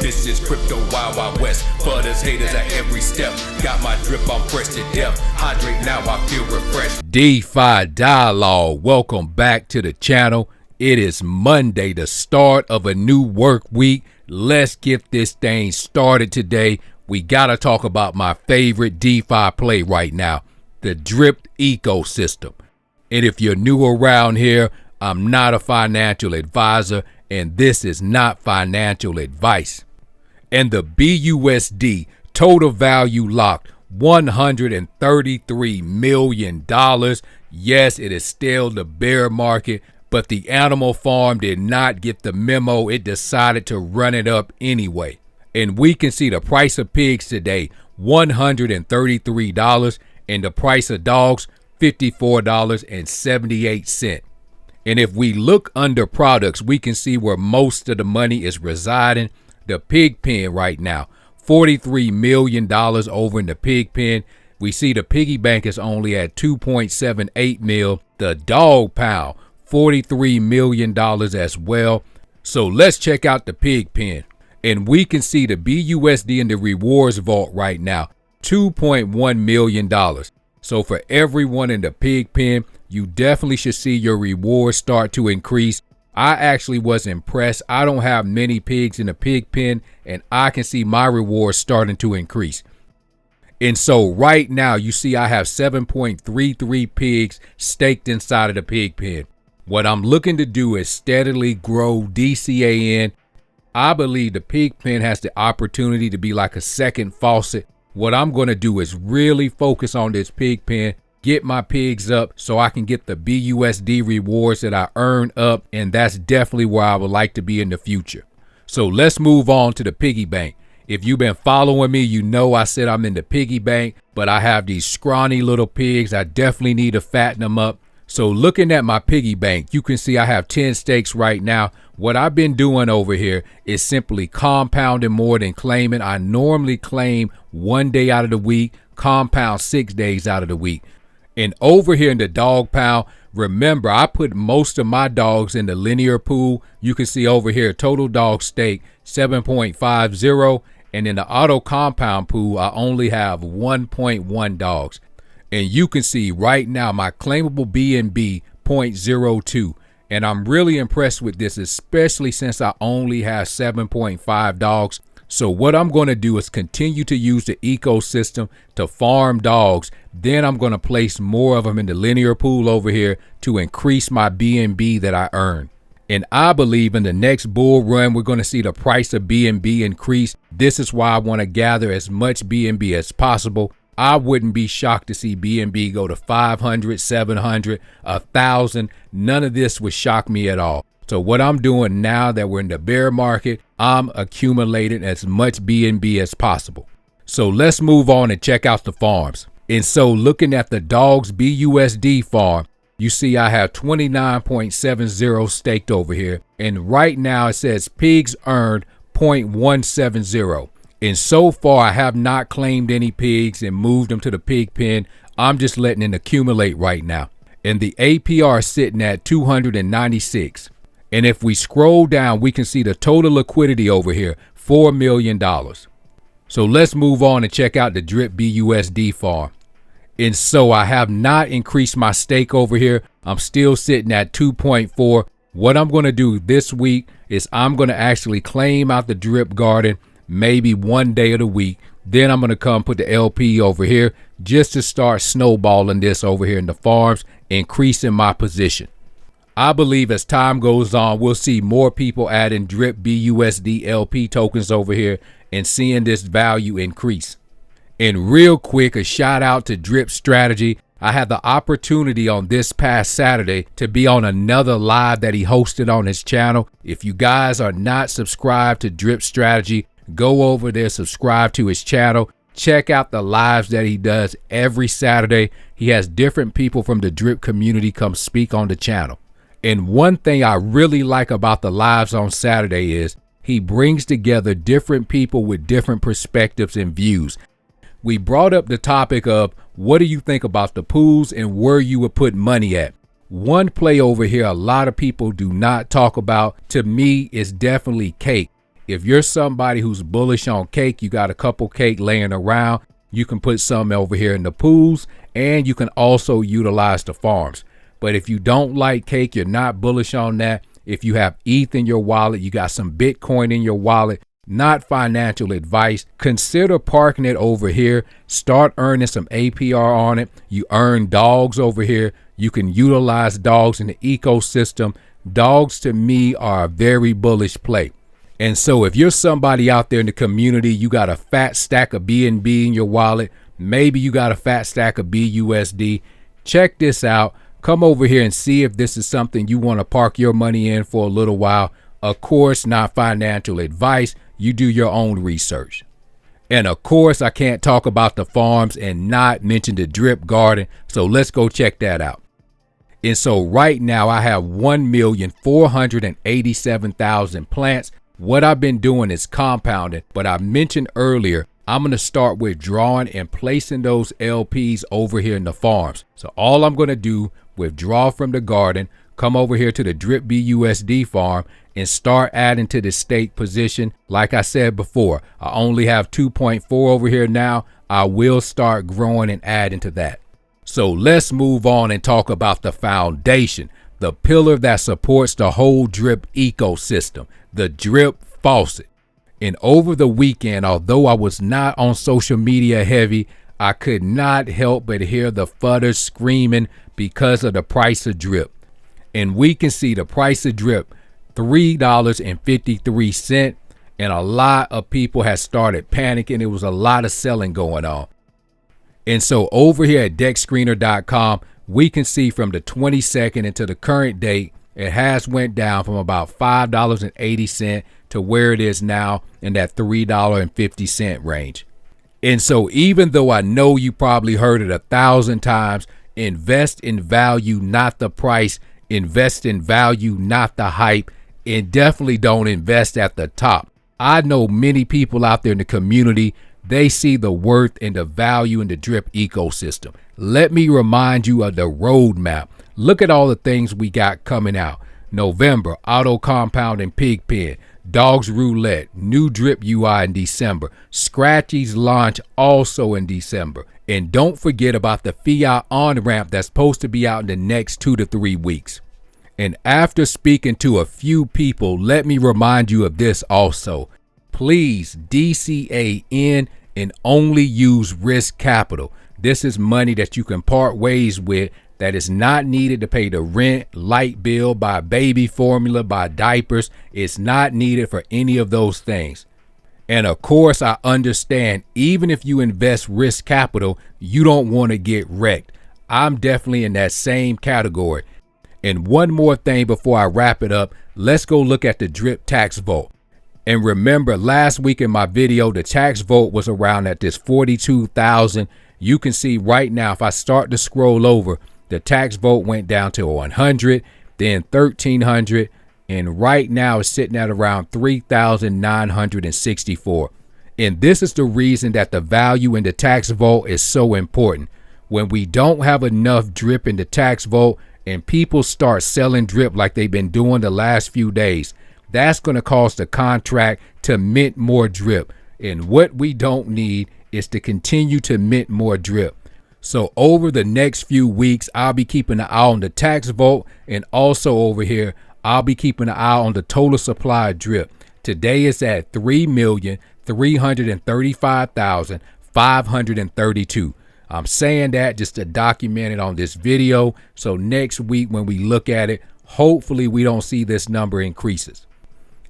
This is crypto Wild Wild West. For those haters at every step. Got my drip, I'm fresh to death. Hydrate now, I feel refreshed. DeFi Dialogue, welcome back to the channel. It is Monday, the start of a new work week. Let's get this thing started today. We gotta talk about my favorite DeFi play right now, the drip ecosystem. And if you're new around here, I'm not a financial advisor, and this is not financial advice. And the BUSD total value locked $133 million. Yes, it is still the bear market, but the animal farm did not get the memo. It decided to run it up anyway. And we can see the price of pigs today, $133, and the price of dogs, $54.78. And if we look under products, we can see where most of the money is residing. The pig pen right now, $43 million over in the pig pen. We see the piggy bank is only at 2.78 mil. The dog pound, $43 million as well. So let's check out the pig pen. And we can see the BUSD in the rewards vault right now, $2.1 million. So for everyone in the pig pen, you definitely should see your rewards start to increase. I actually was impressed. I don't have many pigs in the pig pen, and I can see my rewards starting to increase. And so right now, you see I have 7.33 pigs staked inside of the pig pen. What I'm looking to do is steadily grow DCAN. I believe the pig pen has the opportunity to be like a second faucet. What I'm going to do is really focus on this pig pen, get my pigs up so I can get the BUSD rewards that I earn up, and that's definitely where I would like to be in the future. So let's move on to the piggy bank. If you've been following me, you know I said I'm in the piggy bank, but I have these scrawny little pigs. I definitely need to fatten them up. So looking at my piggy bank, you can see I have 10 stakes right now. What I've been doing over here is simply compounding more than claiming. I normally claim 1 day out of the week, compound 6 days out of the week. And over here in the dog pound, remember, I put most of my dogs in the linear pool. You can see over here, total dog stake, 7.50. And in the auto compound pool, I only have 1.1 dogs. And you can see right now, my claimable BNB, 0.02. And I'm really impressed with this, especially since I only have 7.5 dogs. So what I'm going to do is continue to use the ecosystem to farm dogs. Then I'm going to place more of them in the linear pool over here to increase my BNB that I earn. And I believe in the next bull run, we're going to see the price of BNB increase. This is why I want to gather as much BNB as possible. I wouldn't be shocked to see BNB go to 500, 700, 1,000. None of this would shock me at all. So what I'm doing now that we're in the bear market, I'm accumulating as much BNB as possible. So let's move on and check out the farms. And so looking at the dogs BUSD farm, you see I have 29.70 staked over here. And right now it says pigs earned 0.170. And so far I have not claimed any pigs and moved them to the pig pen. I'm just letting it accumulate right now. And the APR is sitting at 296. And if we scroll down, we can see the total liquidity over here, $4 million. So let's move on and check out the Drip BUSD farm. And so I have not increased my stake over here. I'm still sitting at 2.4. What I'm going to do this week is I'm going to actually claim out the drip garden maybe 1 day of the week. Then I'm going to come put the LP over here just to start snowballing this over here in the farms, increasing my position. I believe as time goes on, we'll see more people adding drip BUSD LP tokens over here and seeing this value increase. And real quick, a shout out to Drip Strategy. I had the opportunity on this past Saturday to be on another live that he hosted on his channel. If you guys are not subscribed to Drip Strategy, go over there, subscribe to his channel. Check out the lives that he does every Saturday. He has different people from the drip community come speak on the channel. And one thing I really like about the lives on Saturday is he brings together different people with different perspectives and views. We brought up the topic of what do you think about the pools and where you would put money at. One play over here a lot of people do not talk about, to me, is definitely cake. If you're somebody who's bullish on cake, you got a couple cake laying around, you can put some over here in the pools, and you can also utilize the farms. But if you don't like cake, you're not bullish on that. If you have ETH in your wallet, you got some Bitcoin in your wallet, not financial advice, consider parking it over here. Start earning some APR on it. You earn dogs over here. You can utilize dogs in the ecosystem. Dogs to me are a very bullish play. And so if you're somebody out there in the community, you got a fat stack of BNB in your wallet, maybe you got a fat stack of BUSD, check this out. Come over here and see if this is something you want to park your money in for a little while. Of course, not financial advice. You do your own research. And of course, I can't talk about the farms and not mention the drip garden. So let's go check that out. And so right now I have 1,487,000 plants. What I've been doing is compounding, but I mentioned earlier, I'm going to start withdrawing and placing those LPs over here in the farms. So all I'm going to do, withdraw from the garden, come over here to the Drip BUSD farm and start adding to the stake position. Like I said before, I only have 2.4 over here now. I will start growing and adding to that. So let's move on and talk about the foundation, the pillar that supports the whole drip ecosystem, the Dripfaucet. And over the weekend, although I was not on social media heavy, I could not help but hear the fudders screaming because of the price of drip. And we can see the price of drip, $3.53. And a lot of people had started panicking. It was a lot of selling going on. And so over here at dexscreener.com, we can see from the 22nd into the current date, it has went down from about $5.80 to where it is now in that $3.50 range. And so even though I know you probably heard it 1,000 times, invest in value, not the price. Invest in value, not the hype. And definitely don't invest at the top. I know many people out there in the community, they see the worth and the value in the drip ecosystem. Let me remind you of the roadmap. Look at all the things we got coming out. November, auto compounding pigpen, dogs roulette, new drip UI in December, Scratchy's launch also in December. And don't forget about the fiat on-ramp that's supposed to be out in the next 2 to 3 weeks. And after speaking to a few people, let me remind you of this also. Please DCA in and only use risk capital. This is money that you can part ways with that is not needed to pay the rent, light bill, buy baby formula, buy diapers. It's not needed for any of those things. And of course, I understand even if you invest risk capital, you don't want to get wrecked. I'm definitely in that same category. And one more thing before I wrap it up, let's go look at the drip tax vote. And remember last week in my video, the tax vote was around at this 42,000. You can see right now, if I start to scroll over, the tax vote went down to 100, then 1,300, and right now it's sitting at around 3,964. And this is the reason that the value in the tax vote is so important. When we don't have enough drip in the tax vote and people start selling drip like they've been doing the last few days, that's going to cause the contract to mint more drip. And what we don't need is to continue to mint more drip. So over the next few weeks, I'll be keeping an eye on the tax vote, and also over here, I'll be keeping an eye on the total supply of drip. Today is at 3,335,532. I'm saying that just to document it on this video. So next week when we look at it, hopefully we don't see this number increases.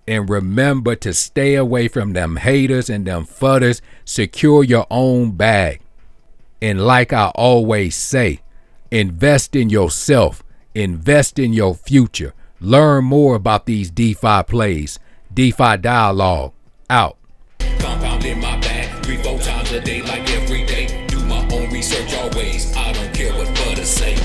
And remember to stay away from them haters and them fudders. Secure your own bag. And like I always say, invest in yourself. Invest in your future. Learn more about these DeFi plays. DeFi Dialogue out. Compound in my bag 3-4 times a day like every day. Do my own research always. I don't care what others say.